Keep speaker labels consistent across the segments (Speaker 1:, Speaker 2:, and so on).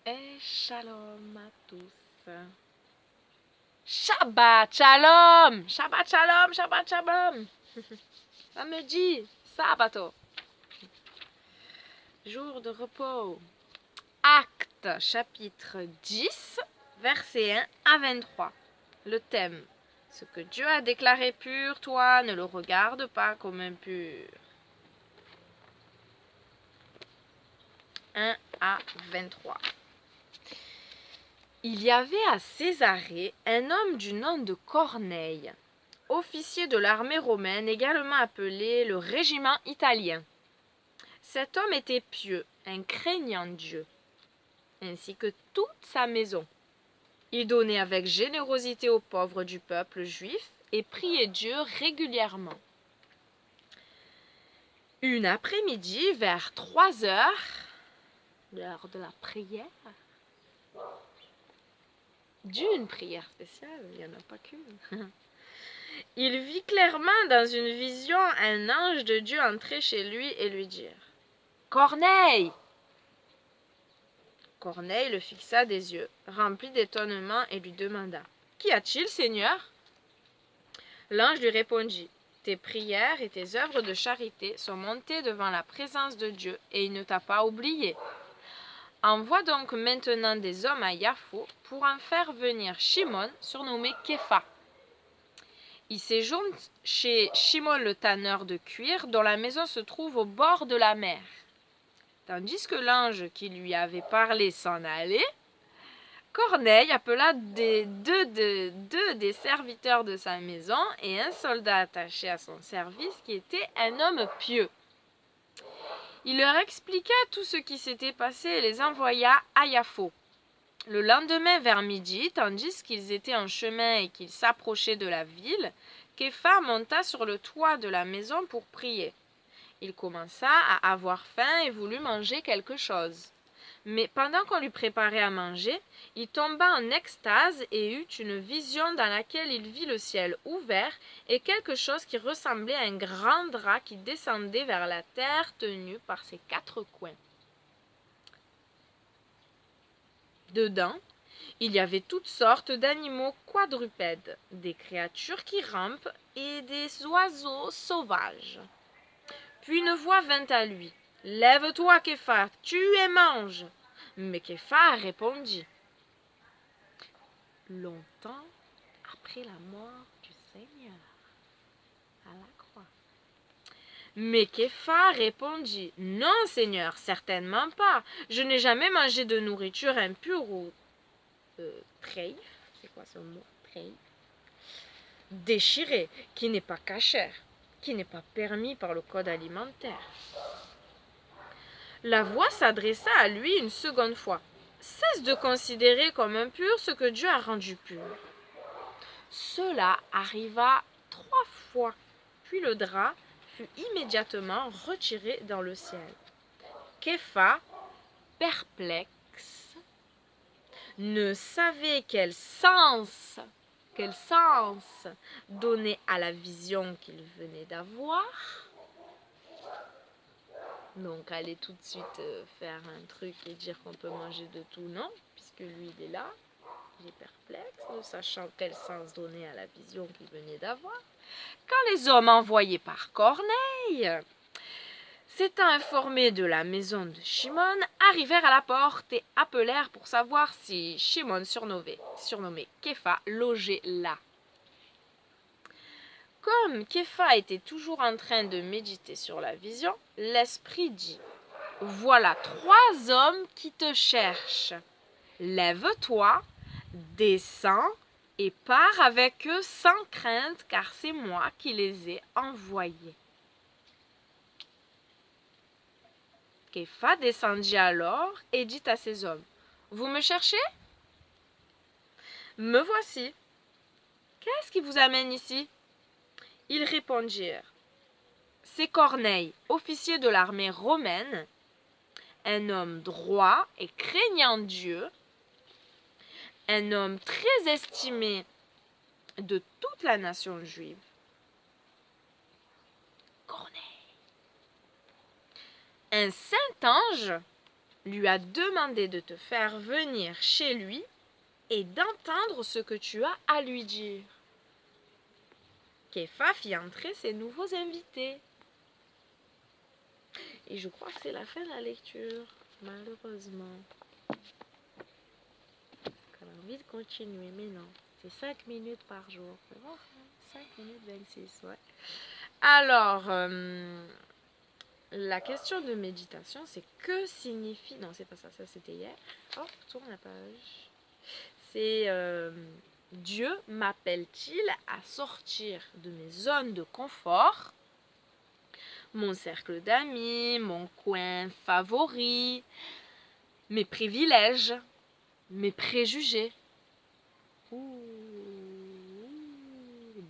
Speaker 1: Et shalom à tous. Shabbat shalom! Shabbat shalom! Shabbat shalom! Samedi, sabato. Jour de repos. Acte, chapitre 10, versets 1 à 23. Le thème. Ce que Dieu a déclaré pur, toi, ne le regarde pas comme impur. 1 à 23. Il y avait à Césarée un homme du nom de Corneille, officier de l'armée romaine, également appelé le régiment italien. Cet homme était pieux, un craignant Dieu, ainsi que toute sa maison. Il donnait avec générosité aux pauvres du peuple juif et priait Dieu régulièrement. Une après-midi, vers 3 heures, l'heure de la prière, d'une prière spéciale, il n'y en a pas qu'une. Il vit clairement dans une vision un ange de Dieu entrer chez lui et lui dire « Corneille !» Corneille le fixa des yeux, rempli d'étonnement, et lui demanda « Qu'y a-t-il, Seigneur ?» L'ange lui répondit « Tes prières et tes œuvres de charité sont montées devant la présence de Dieu et il ne t'a pas oublié. Envoie donc maintenant des hommes à Yaffo pour en faire venir Shimon, surnommé Képha. Il séjourne chez Shimon le tanneur de cuir, dont la maison se trouve au bord de la mer. » Tandis que l'ange qui lui avait parlé s'en allait, Corneille appela deux des serviteurs de sa maison et un soldat attaché à son service qui était un homme pieux. Il leur expliqua tout ce qui s'était passé et les envoya à Yaffo. Le lendemain vers midi, tandis qu'ils étaient en chemin et qu'ils s'approchaient de la ville, Képha monta sur le toit de la maison pour prier. Il commença à avoir faim et voulut manger quelque chose. Mais pendant qu'on lui préparait à manger, il tomba en extase et eut une vision dans laquelle il vit le ciel ouvert et quelque chose qui ressemblait à un grand drap qui descendait vers la terre tenu par ses 4 coins. Dedans, il y avait toutes sortes d'animaux quadrupèdes, des créatures qui rampent et des oiseaux sauvages. Puis une voix vint à lui. « Lève-toi, Képha, tue et mange !» Mais Képha répondit. Longtemps après la mort du Seigneur, à la croix. Mais Képha répondit. « Non, Seigneur, certainement pas. Je n'ai jamais mangé de nourriture impure ou treif, c'est quoi ce mot, treif, déchirée, qui n'est pas cachère, qui n'est pas permis par le code alimentaire. » La voix s'adressa à lui une seconde fois. « Cesse de considérer comme impur ce que Dieu a rendu pur. » Cela arriva 3 fois, puis le drap fut immédiatement retiré dans le ciel. Képha, perplexe, ne savait quel sens donner à la vision qu'il venait d'avoir. Donc aller tout de suite faire un truc et dire qu'on peut manger de tout, non, puisque lui il est là, il est perplexe, ne sachant quel sens donner à la vision qu'il venait d'avoir. Quand les hommes envoyés par Corneille, s'étant informés de la maison de Shimon, arrivèrent à la porte et appelèrent pour savoir si Shimon, surnommé Képha, logeait là. Comme Képha était toujours en train de méditer sur la vision, l'esprit dit « Voilà 3 hommes qui te cherchent. Lève-toi, descends et pars avec eux sans crainte, car c'est moi qui les ai envoyés. » Képha descendit alors et dit à ses hommes « Vous me cherchez ? Me voici. Qu'est-ce qui vous amène ici ? » Ils répondirent « C'est Corneille, officier de l'armée romaine, un homme droit et craignant Dieu, un homme très estimé de toute la nation juive. » Corneille. Un saint ange lui a demandé de te faire venir chez lui et d'entendre ce que tu as à lui dire. Kéfa fit entrer ses nouveaux invités. Et je crois que c'est la fin de la lecture, malheureusement. On a envie de continuer, mais non. C'est 5 minutes par jour. C'est bon, 5 minutes 26, ouais. Alors, la question de méditation, c'est que signifie... Non, c'est pas ça, ça c'était hier. Oh, tourne la page. C'est Dieu m'appelle-t-il à sortir de mes zones de confort, mon cercle d'amis, mon coin favori, mes privilèges, mes préjugés.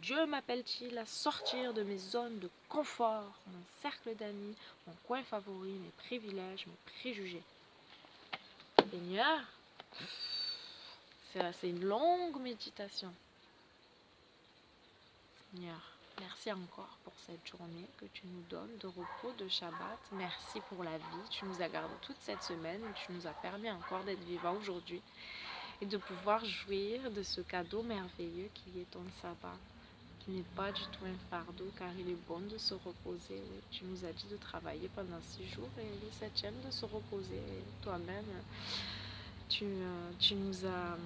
Speaker 1: Dieu m'appelle-t-il à sortir de mes zones de confort, mon cercle d'amis, mon coin favori, mes privilèges, mes préjugés. Seigneur, c'est une longue méditation. Seigneur, merci encore pour cette journée que tu nous donnes de repos, de Shabbat. Merci pour la vie. Tu nous as gardés toute cette semaine. Tu nous as permis encore d'être vivants aujourd'hui et de pouvoir jouir de ce cadeau merveilleux qui est ton sabbat, qui n'est pas du tout un fardeau, car il est bon de se reposer. Oui, tu nous as dit de travailler pendant 6 jours et le 7e de se reposer. Et toi-même, tu nous as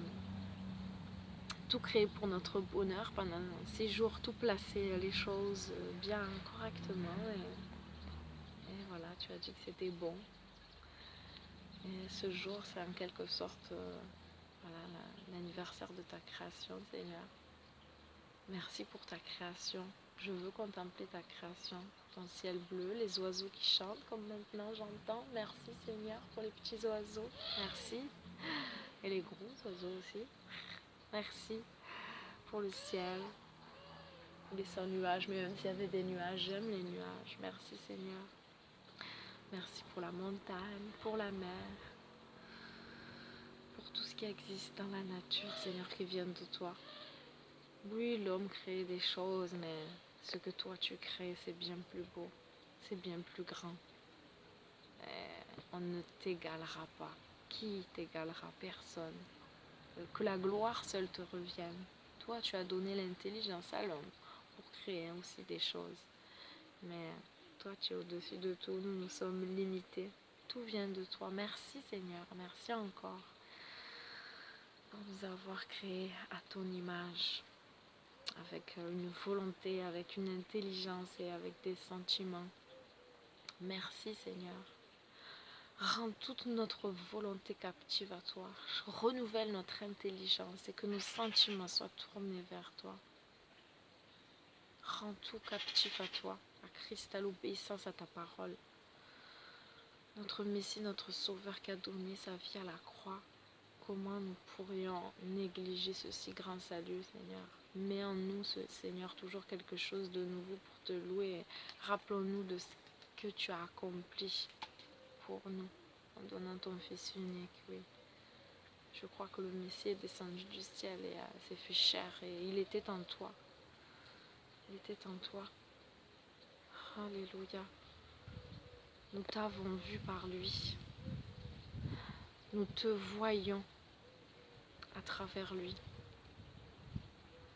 Speaker 1: tout créé pour notre bonheur pendant 6 jours, tout placé les choses bien correctement. Et voilà, tu as dit que c'était bon. Et ce jour, c'est en quelque sorte voilà, l'anniversaire de ta création, Seigneur. Merci pour ta création. Je veux contempler ta création, ton ciel bleu, les oiseaux qui chantent comme maintenant j'entends. Merci Seigneur pour les petits oiseaux. Merci. Et les gros oiseaux aussi. Merci pour le ciel. Il est sans nuages, mais même s'il y avait des nuages, j'aime les nuages. Merci Seigneur. Merci pour la montagne, pour la mer, pour tout ce qui existe dans la nature, Seigneur, qui vient de toi. Oui, l'homme crée des choses, mais ce que toi tu crées, c'est bien plus beau, c'est bien plus grand. On ne t'égalera pas. Qui t'égalera? Personne. Que la gloire seule te revienne. Toi, tu as donné l'intelligence à l'homme pour créer aussi des choses. Mais toi, tu es au-dessus de tout. Nous sommes limités. Tout vient de toi. Merci Seigneur. Merci encore pour nous avoir créés à ton image, avec une volonté, avec une intelligence et avec des sentiments. Merci Seigneur. Rends toute notre volonté captive à toi. Renouvelle notre intelligence et que nos sentiments soient tournés vers toi. Rends tout captif à toi, à Christ, à l'obéissance à ta parole. Notre Messie, notre Sauveur qui a donné sa vie à la croix. Comment nous pourrions négliger ce si grand salut, Seigneur? Mets en nous, Seigneur, toujours quelque chose de nouveau pour te louer. Rappelons-nous de ce que tu as accompli pour nous, en donnant ton Fils unique, oui. Je crois que le Messie est descendu du ciel et s'est fait chair, et il était en toi. Il était en toi. Alléluia. Nous t'avons vu par lui. Nous te voyons à travers lui.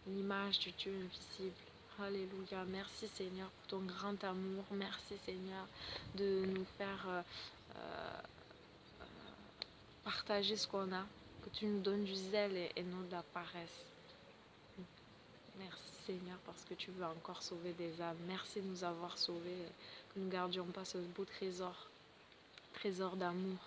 Speaker 1: L'image du Dieu invisible. Alléluia. Merci Seigneur pour ton grand amour. Merci Seigneur de nous faire partager ce qu'on a. Que tu nous donnes du zèle et non de la paresse. Merci Seigneur parce que tu veux encore sauver des âmes. Merci de nous avoir sauvés. Que nous ne gardions pas ce beau trésor. Trésor d'amour.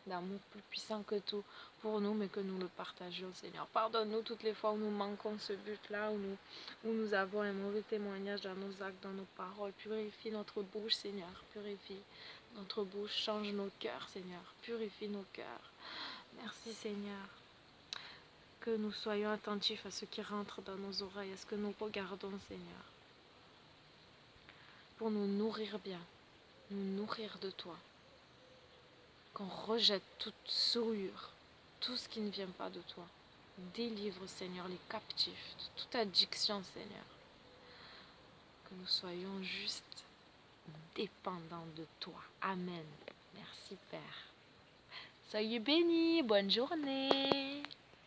Speaker 1: D'amour plus puissant que tout pour nous, mais que nous le partagions, Seigneur. Pardonne-nous toutes les fois où nous manquons ce but-là, où nous avons un mauvais témoignage dans nos actes, dans nos paroles. Purifie notre bouche, Seigneur. Purifie notre bouche. Change nos cœurs, Seigneur. Purifie nos cœurs. Merci, Seigneur. Que nous soyons attentifs à ce qui rentre dans nos oreilles, à ce que nous regardons, Seigneur. Pour nous nourrir bien, nous nourrir de toi. Qu'on rejette toute souillure, tout ce qui ne vient pas de toi. Délivre, Seigneur, les captifs de toute addiction, Seigneur. Que nous soyons juste dépendants de toi. Amen. Merci, Père. Soyez bénis, bonne journée.